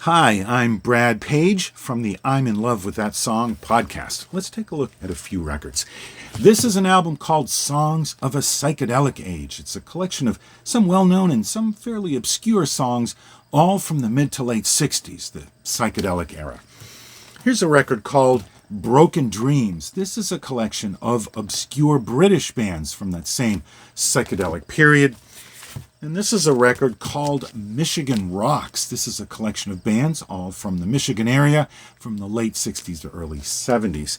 Hi, I'm Brad Page from the I'm in Love with That Song podcast. Let's take a look at a few records. This is an album called Songs of a Psychedelic Age. It's a collection of some well-known and some fairly obscure songs, all from the mid to late 60s, the psychedelic era. Here's a record called Broken Dreams. This is a collection of obscure British bands from that same psychedelic period. And this is a record called Michigan Rocks. This is a collection of bands, all from the Michigan area, from the late 60s to early 70s.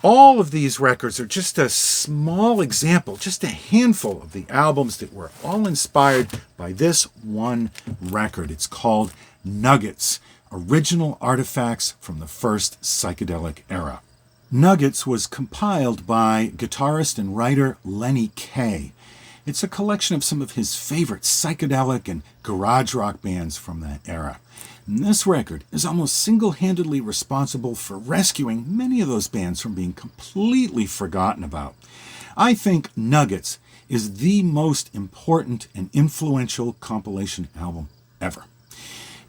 All of these records are just a small example, just a handful of the albums that were all inspired by this one record. It's called Nuggets, Original Artifacts from the First Psychedelic Era. Nuggets was compiled by guitarist and writer Lenny Kaye. It's a collection of some of his favorite psychedelic and garage rock bands from that era. And this record is almost single-handedly responsible for rescuing many of those bands from being completely forgotten about. I think Nuggets is the most important and influential compilation album ever.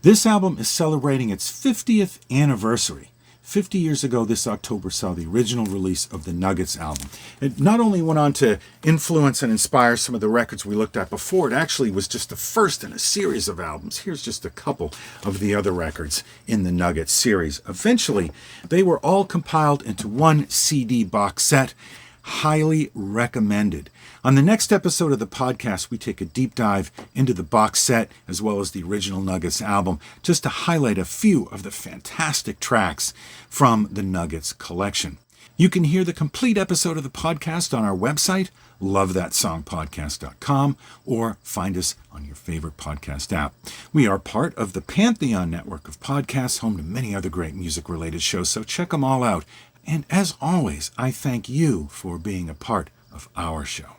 This album is celebrating its 50th anniversary. 50 years ago, this October saw the original release of the Nuggets album. It not only went on to influence and inspire some of the records we looked at before, it actually was just the first in a series of albums. Here's just a couple of the other records in the Nuggets series. Eventually, they were all compiled into one CD box set. Highly recommended. On the next episode of the podcast, we take a deep dive into the box set as well as the original Nuggets album, just to highlight a few of the fantastic tracks from the Nuggets collection. You can hear the complete episode of the podcast on our website, lovethatsongpodcast.com, or find us on your favorite podcast app. We are part of the Pantheon network of podcasts, home to many other great music-related shows, so check them all out. And as always, I thank you for being a part of our show.